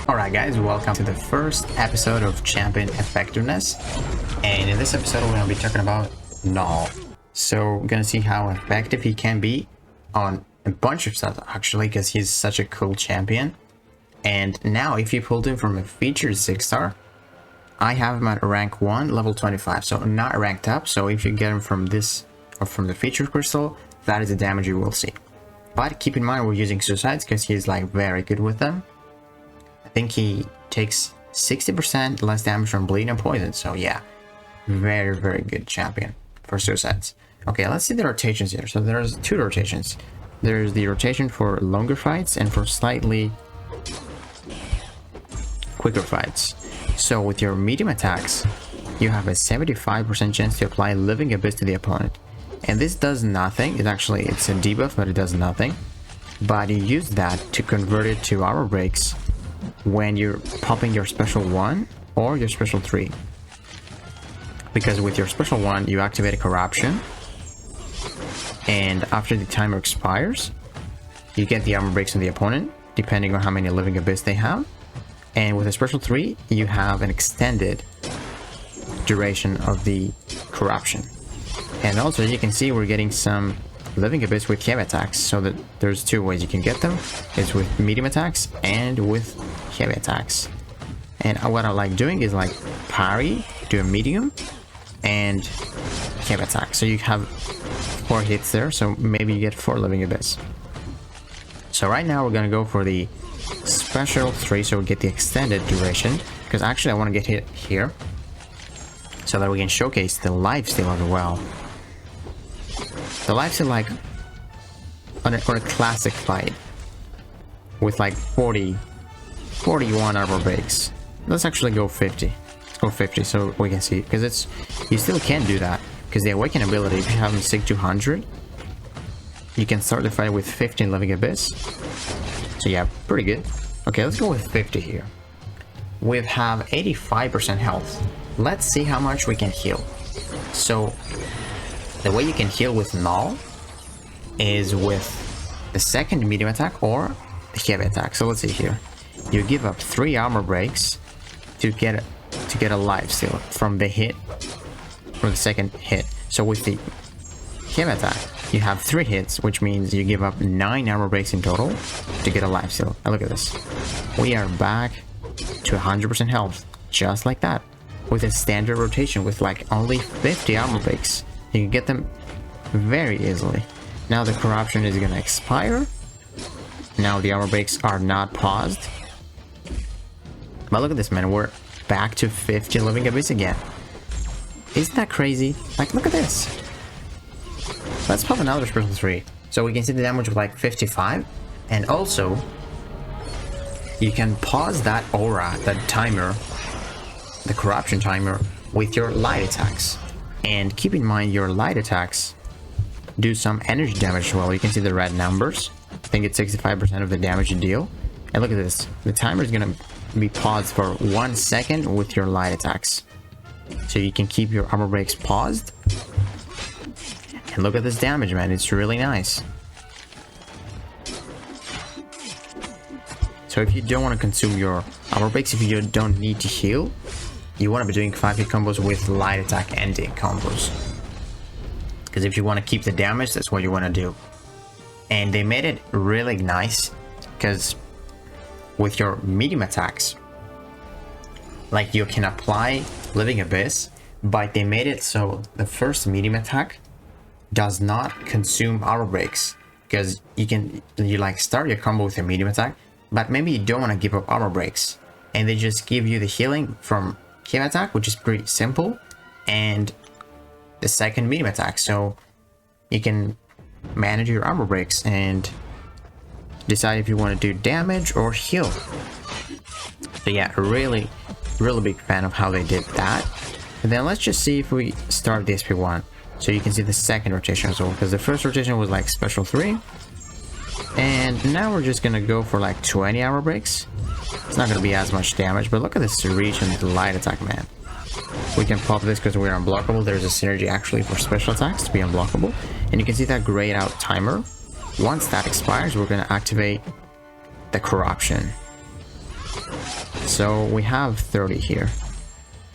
Alright guys, welcome to the first episode of Champion Effectiveness, and in this episode we're going to be talking about Knull. So we're going to see how effective he can be on a bunch of stuff actually, because he's such a cool champion. And now if you pulled him from a featured 6-star, I have him at rank 1, level 25, so not ranked up. So if you get him from this or from the featured crystal, that is the damage you will see. But keep in mind we're using suicides because he's like very good with them. I think he takes 60% less damage from bleed and poison, so yeah, very good champion for suicides. Okay, let's see the rotations here. So there's two rotations. There's the rotation for longer fights and for slightly quicker fights. So with your medium attacks, you have a 75% chance to apply Living Abyss to the opponent. And this does nothing. It's a debuff, but it does nothing. But you use that to convert it to armor breaks when you're popping your special 1 or your special 3. Because with your special 1, you activate a corruption, and after the timer expires, you get the armor breaks on the opponent, depending on how many Living Abyss they have. And with a special 3, you have an extended duration of the corruption. And also, as you can see, we're getting some Living Abyss with heavy attacks, so that there's two ways you can get them. It's with medium attacks and with heavy attacks. And what I like doing is like parry, do a medium, and heavy attack. So you have 4 hits there, so maybe you get 4 Living Abyss. So right now we're gonna go for the special 3, so we get the extended duration, because actually I want to get hit here, so that we can showcase the lifesteal as well. The lifesteal, like on a classic fight with like 41 armor breaks. Let's actually go 50. Let's go 50 so we can see, because you still can do that, because the awaken ability, if you have him sig 200, you can start the fight with 15 Living Abyss. So yeah, pretty good. Okay, let's go with 50 here. We have 85% health. Let's see how much we can heal. So the way you can heal with Knull is with the second medium attack or the heavy attack. So let's see here. You give up 3 armor breaks to get a life steal from the hit, or the second hit. So with the heavy attack, you have 3 hits, which means you give up 9 armor breaks in total to get a life steal. Now look at this. We are back to 100% health, just like that, with a standard rotation with like only 50 armor breaks. You can get them very easily. Now the corruption is gonna expire. Now the armor breaks are not paused. But look at this, man. We're back to 50 Living Abyss again. Isn't that crazy? Like, look at this. Let's pop another special 3. So we can see the damage of like 55. And also, you can pause that aura, that timer, the corruption timer, with your light attacks. And keep in mind, your light attacks do some energy damage as well. You can see the red numbers. I think it's 65% of the damage you deal. And look at this. The timer is going to be paused for 1 second with your light attacks. So you can keep your armor breaks paused. And look at this damage, man. It's really nice. So if you don't want to consume your armor breaks, if you don't need to heal, you want to be doing 5-hit combos with light attack ending combos. Because if you want to keep the damage, that's what you want to do. And they made it really nice, because with your medium attacks, like, you can apply Living Abyss, but they made it so the first medium attack does not consume armor breaks. Because you like start your combo with a medium attack, but maybe you don't want to give up armor breaks, and they just give you the healing from heavy attack, which is pretty simple, and the second medium attack, so you can manage your armor breaks and decide if you want to do damage or heal. So yeah, really big fan of how they did that. And then let's just see if we start the SP1, so you can see the second rotation as well, because the first rotation was like special 3, and now we're just gonna go for like 20 armor breaks. It's not gonna be as much damage, but look at this reach and the light attack, man. We can pop this because we're unblockable. There's a synergy actually for special attacks to be unblockable, and you can see that grayed out timer. Once that expires, we're gonna activate the corruption. So we have 30 here.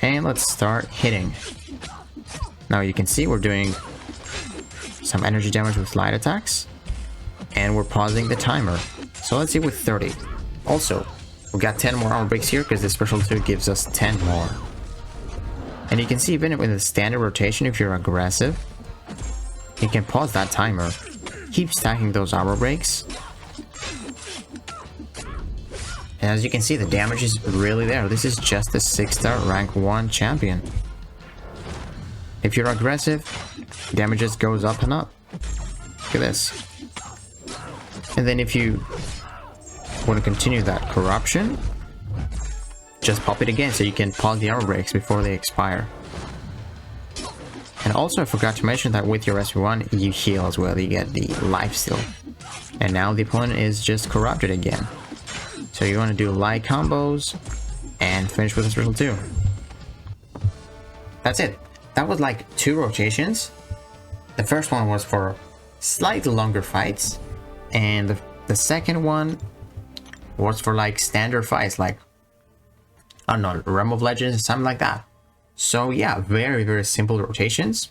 And let's start hitting. Now you can see we're doing some energy damage with light attacks. And we're pausing the timer. So let's see with 30. Also, we got 10 more armor breaks here because the special 2 gives us 10 more. And you can see even with the standard rotation, if you're aggressive, you can pause that timer. Keep stacking those armor breaks. And as you can see, the damage is really there. This is just a 6-star rank 1 champion. If you're aggressive, damage just goes up and up. Look at this. And then if you want to continue that corruption, just pop it again so you can pause the armor breaks before they expire. And also I forgot to mention that with your SP1 you heal as well, you get the lifesteal. And now the opponent is just corrupted again. So you want to do light combos and finish with a special 2. That's it. That was like 2 rotations. The first one was for slightly longer fights, and the second one was for like standard fights, like I don't know, Realm of Legends, something like that. So yeah, very, very simple rotations.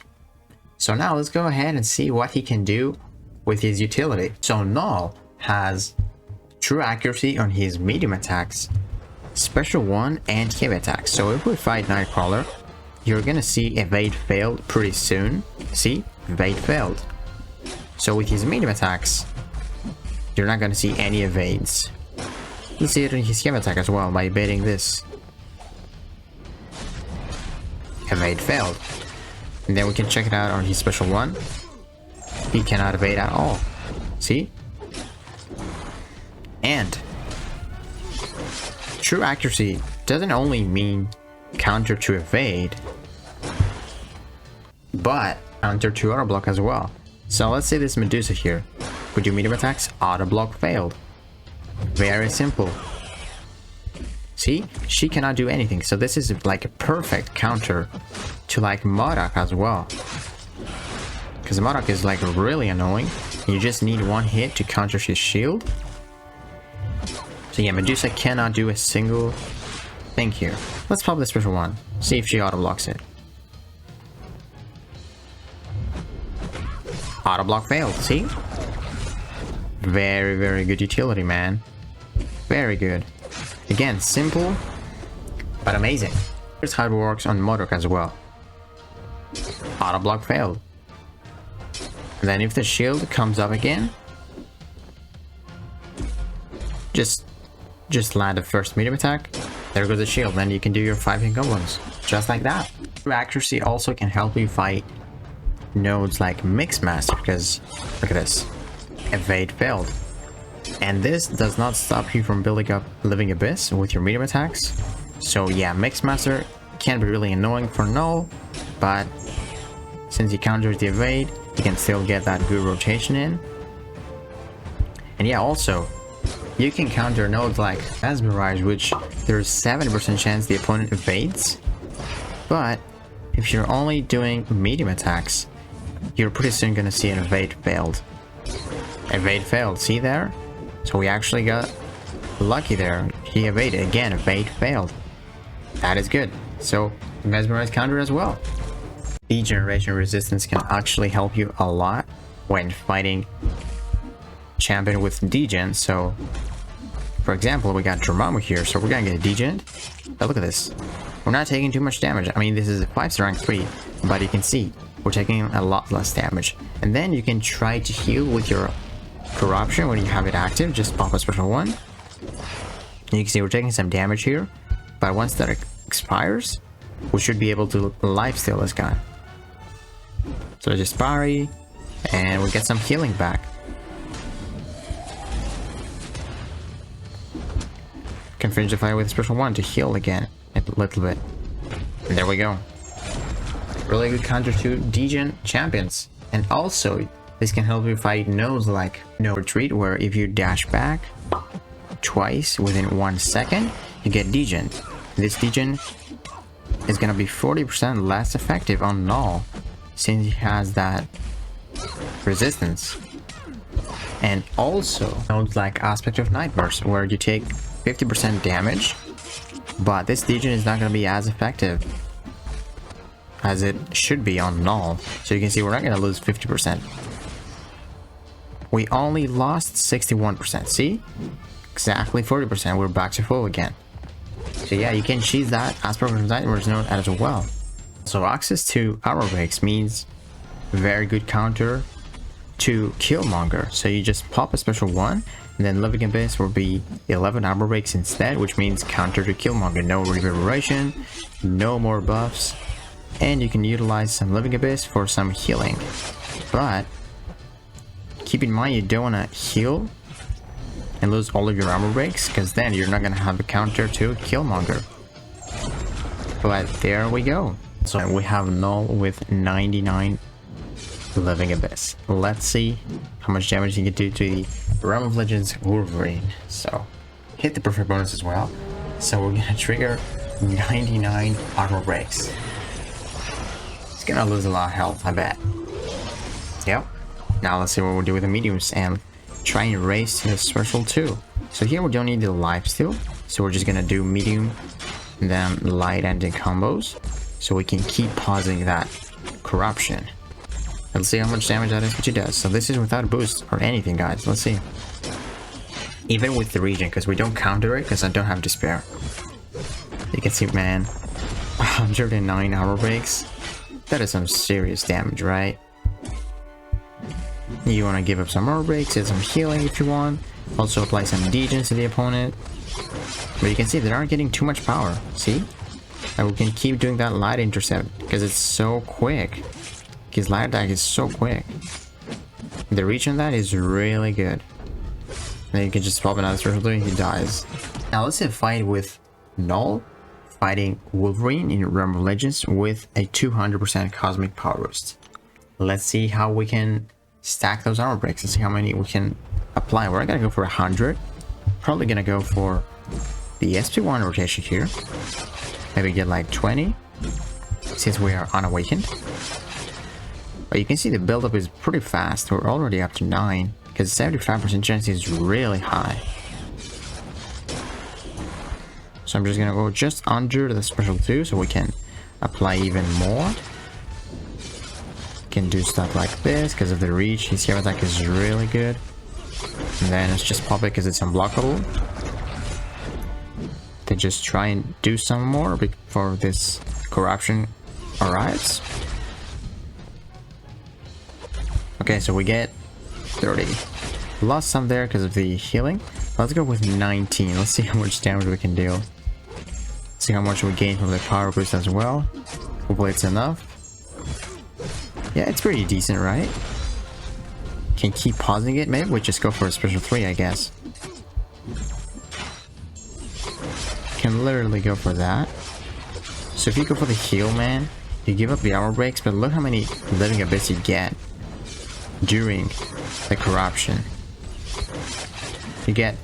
So now let's go ahead and see what he can do with his utility. So Knull has true accuracy on his medium attacks, special 1 and heavy attacks. So if we fight Nightcrawler, you're gonna see evade failed pretty soon. See? Evade failed. So with his medium attacks, you're not gonna see any evades. You see it in his heavy attack as well by evading this. Evade failed. And then we can check it out on his special 1. He cannot evade at all. See? And true accuracy doesn't only mean counter to evade, but counter to auto block as well. So let's say this Medusa here. With your medium attacks, auto block failed. Very simple. See? She cannot do anything. So this is like a perfect counter to like mcoc as well. Because mcoc is like really annoying. You just need one hit to counter his shield. So yeah, Medusa cannot do a single thing here. Let's pop the special 1. See if she auto blocks it. Auto block failed. See? Very, very good utility, man. Very good. Again, simple, but amazing. Here's how it works on mcoc as well. Auto block failed. And then if the shield comes up again, just land the first medium attack. There goes the shield. Then you can do your 5-hit combos. Just like that. True accuracy also can help you fight nodes like Mixmaster, because look at this. Evade failed. And this does not stop you from building up Living Abyss with your medium attacks. So yeah, Mixmaster can be really annoying for Knull, but since he counters the evade, you can still get that good rotation in. And yeah, also, you can counter nodes like Mesmerize, which there's 70% chance the opponent evades. But if you're only doing medium attacks, you're pretty soon gonna see an evade failed. Evade failed, see there? So we actually got lucky there. He evaded again, evade failed. That is good. So Mesmerize counter as well. Degeneration resistance can actually help you a lot when fighting champion with degen. So for example, we got Dormammu here, so we're gonna get degen. But look at this. We're not taking too much damage. I mean, this is a 5-star rank 3, but you can see we're taking a lot less damage. And then you can try to heal with your corruption when you have it active. Just pop a special 1. And you can see we're taking some damage here, but once that expires, we should be able to lifesteal this guy. So just parry, and we get some healing back. Can finish the fight with a special 1 to heal again a little bit. And there we go. Really good counter to degen champions. And also, this can help you fight nodes like no retreat, where if you dash back twice within 1 second, you get degen. This degen is gonna be 40% less effective on Knull, since he has that resistance. And also nodes like Aspect of Nightmares, where you take 50% damage but this Degen is not going to be as effective as it should be on Knull. So you can see we're not going to lose 50%. We only lost 61%. See? Exactly 40%. We're back to full again. So yeah, you can cheese that as per was known as well. So access to armor breaks means very good counter to Killmonger. So you just pop a special one, and then Living Abyss will be 11 armor breaks instead, which means counter to Killmonger. No reverberation, no more buffs, and you can utilize some Living Abyss for some healing. But keep in mind, you don't want to heal and lose all of your armor breaks, because then you're not going to have a counter to Killmonger. But there we go. So we have Knull with 99 Living Abyss. Let's see how much damage you can do to the Realm of Legends Wolverine. So hit the perfect bonus as well. So we're going to trigger 99 armor breaks. It's going to lose a lot of health, I bet. Yep. Now let's see what we'll do with the mediums and try and race to the special 2. So here we don't need the life steal, so we're just gonna do medium and then light ending combos, so we can keep pausing that corruption. Let's see how much damage that is, which it does. So this is without a boost or anything, guys. Let's see. Even with the regen, because we don't counter it, because I don't have despair. You can see, man, 109 armor breaks. That is some serious damage, right? You want to give up some armor breaks, get some healing if you want. Also apply some degens to the opponent. But you can see they aren't getting too much power. See? And we can keep doing that light intercept because it's so quick. His light attack is so quick. The reach on that is really good. Then you can just pop another special and he dies. Now let's say fight with Knull fighting Wolverine in Realm of Legends with a 200% cosmic power boost. Let's see how we can stack those armor breaks and see how many we can apply. We're gonna go for 100. Probably gonna go for the SP1 rotation here. Maybe get like 20 since we are unawakened. But you can see the buildup is pretty fast. We're already up to 9 because 75% chance is really high. So I'm just gonna go just under the special 2 so we can apply even more. Can do stuff like this because of the reach. His hero attack is really good. And then let's just pop it because it's unblockable. Then just try and do some more before this corruption arrives. Okay, so we get 30. Lost some there because of the healing. Let's go with 19. Let's see how much damage we can do. See how much we gain from the power boost as well. Hopefully it's enough. Yeah, it's pretty decent, right? Can keep pausing it. Maybe we just go for a special 3, I guess. Can literally go for that. So if you go for the heal, man, you give up the armor breaks, but look how many Living Abyss you get during the corruption. You get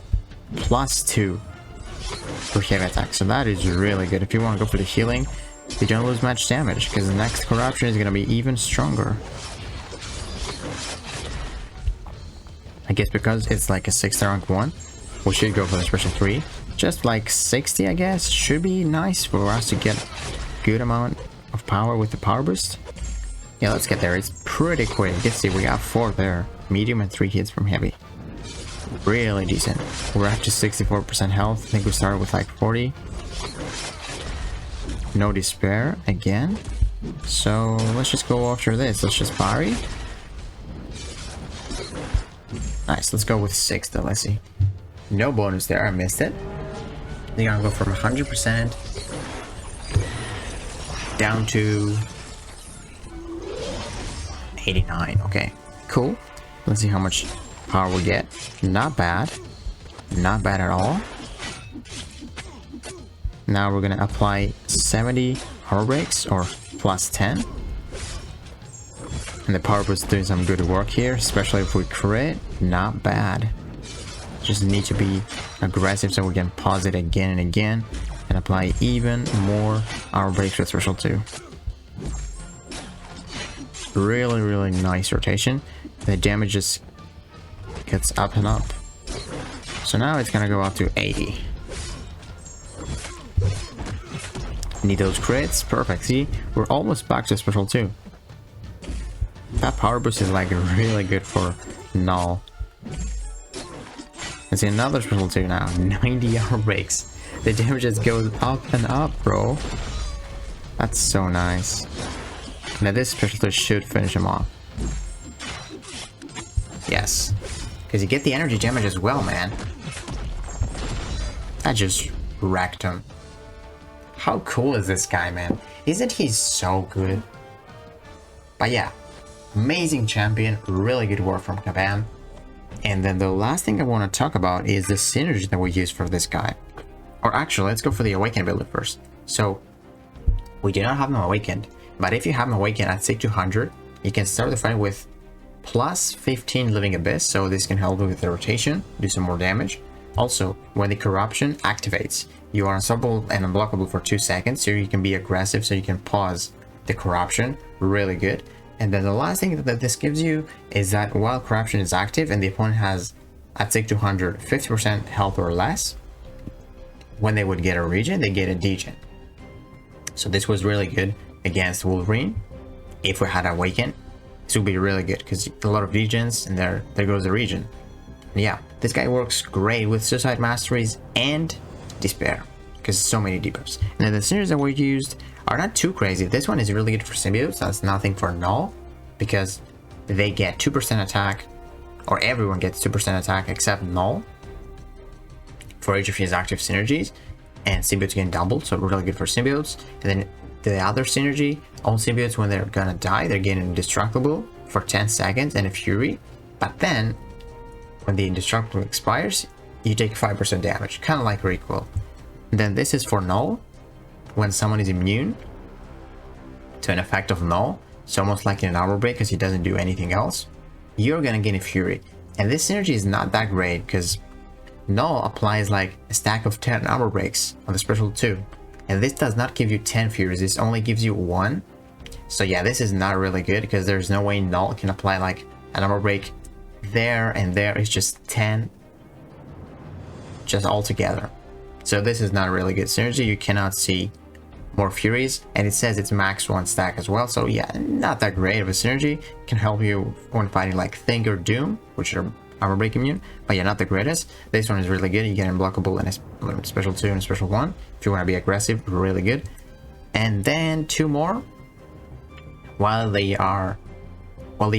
+2 for heavy attack, so that is really good. If you want to go for the healing, you don't lose much damage, because the next corruption is going to be even stronger. I guess because it's like a 6th rank 1, we should go for the special 3. Just like 60, I guess, should be nice for us to get good amount of power with the power boost. Yeah, let's get there. It's pretty quick. You can see we got 4 there. Medium and 3 hits from heavy. Really decent. We're up to 64% health. I think we started with like 40. No despair again. So let's just go after this. Let's just parry. Nice. Let's go with 6 though. Let's see. No bonus there. I missed it. They're gonna go from 100% down to 89. Okay, cool. Let's see how much power we get. Not bad. Not bad at all. Now we're gonna apply 70 power breaks or +10. And the power boost is doing some good work here, especially if we crit. Not bad. Just need to be aggressive so we can pause it again and again and apply even more armor breaks with threshold 2. Really nice rotation. The damage just gets up and up. So now it's gonna go up to 80. Need those crits. Perfect. See, we're almost back to special 2. That power boost is like really good for Knull. Let's see another special 2 now. 90 armor breaks. The damage just goes up and up, bro. That's so nice. Now this special 2 should finish him off. Yes. Because you get the energy damage as well, man. That just wrecked him. How cool is this guy, man? Isn't he so good? But yeah, amazing champion, really good work from Kabam. And then the last thing I want to talk about is the synergy that we use for this guy. Or actually, let's go for the Awakened ability first. So, we do not have him awakened, but if you have him awakened at 6200, you can start the fight with plus 15 Living Abyss, so this can help with the rotation, do some more damage. Also, when the corruption activates, you are unstoppable and unblockable for 2 seconds, so you can be aggressive, so you can pause the corruption. Really good. And then the last thing that this gives you is that while corruption is active and the opponent has at 6200 50% health or less, when they would get a regen, they get a degen. So this was really good against Wolverine. If we had Awakened, this would be really good because a lot of degens, and there goes the regen. Yeah, this guy works great with Suicide Masteries and Despair because so many debuffs. And then the synergies that were used are not too crazy. This one is really good for symbiotes. That's nothing for Knull because they get 2% attack, or everyone gets 2% attack except Knull for each of his active synergies, and symbiotes get doubled, so really good for symbiotes. And then the other synergy, all symbiotes when they're gonna die, they're getting indestructible for 10 seconds and a fury, but then when the indestructible expires, you take 5% damage, kind of like recoil. And then this is for Knull, when someone is immune to an effect of Knull, so almost like in an armor break because he doesn't do anything else, you're gonna gain a fury. And this synergy is not that great because Knull applies like a stack of 10 armor breaks on the special 2, and this does not give you 10 furies, this only gives you 1. So yeah, this is not really good because there's no way Knull can apply like an armor break there and there. It's just 10 just all together. So this is not a really good synergy. You cannot see more furies, and it says it's max 1 stack as well, so yeah, not that great of a synergy. Can help you when fighting like Thing or Doom, which are armor break immune, but yeah, not the greatest. This one is really good. You get unblockable in a special 2 and a special 1 if you want to be aggressive. Really good. And then 2 more while the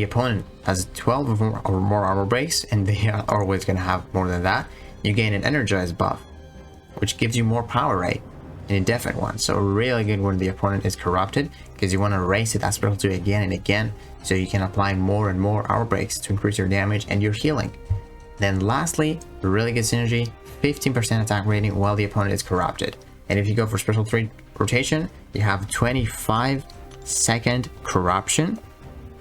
opponent has 12 or more armor breaks, and they are always going to have more than that, you gain an energized buff, which gives you more power rate, an indefinite one. So really good when the opponent is corrupted, because you want to raise it at special 2 again and again, so you can apply more and more armor breaks to increase your damage and your healing. Then lastly, really good synergy, 15% attack rating while the opponent is corrupted. And if you go for special 3 rotation, you have 25-second corruption,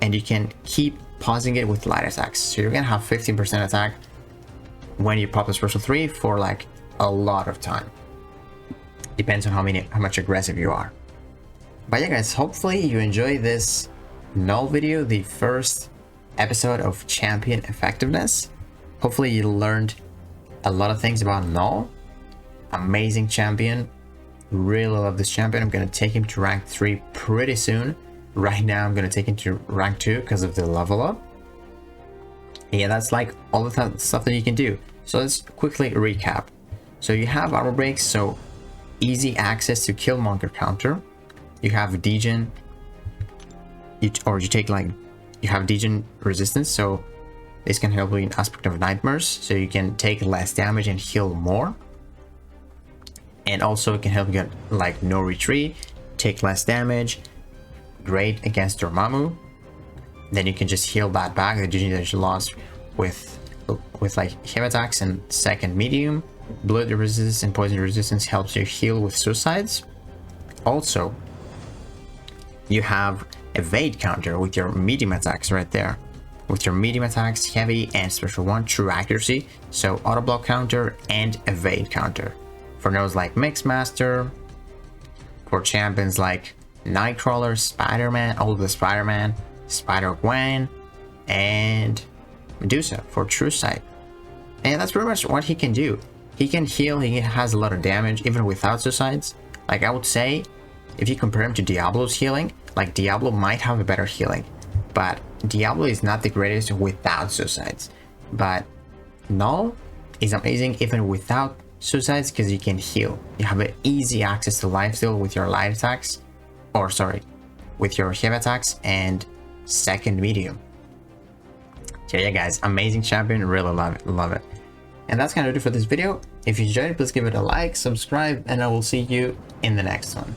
and you can keep pausing it with light attacks. So you're gonna have 15% attack when you pop the special 3 for like a lot of time. Depends on how much aggressive you are. But yeah guys, hopefully you enjoy this Knull video, the first episode of Champion Effectiveness. Hopefully you learned a lot of things about Knull. Amazing champion. Really love this champion. I'm gonna take him to rank 3 pretty soon. Right now I'm gonna take him to rank 2 because of the level up. Yeah, that's like all the stuff that you can do. So let's quickly recap. So you have armor breaks, so easy access to Killmonger counter. You have Degen, you have Degen resistance, so this can help you in aspect of nightmares, so you can take less damage and heal more. And also it can help you get like no retreat, take less damage, great against Dormammu. Then you can just heal that back, the Degen that you lost with like him attacks and second medium. Blood resistance and poison resistance helps you heal with suicides. Also, you have evade counter with your medium attacks right there. With your medium attacks, heavy and special 1, true accuracy. So auto block counter and evade counter. For those like Mixmaster, for champions like Nightcrawler, Spider-Man, all the Spider-Man, Spider-Gwen, and Medusa for true sight. And that's pretty much what he can do. He can heal, he has a lot of damage even without suicides. Like I would say, if you compare him to Diablo's healing, like Diablo might have a better healing, but Diablo is not the greatest without suicides. But Knull is amazing even without suicides because you can heal. You have an easy access to lifesteal with your light attacks, or sorry, with your heavy attacks and second medium. So yeah guys, amazing champion, really love it. And that's gonna do it for this video. If you enjoyed it, please give it a like, subscribe, and I will see you in the next one.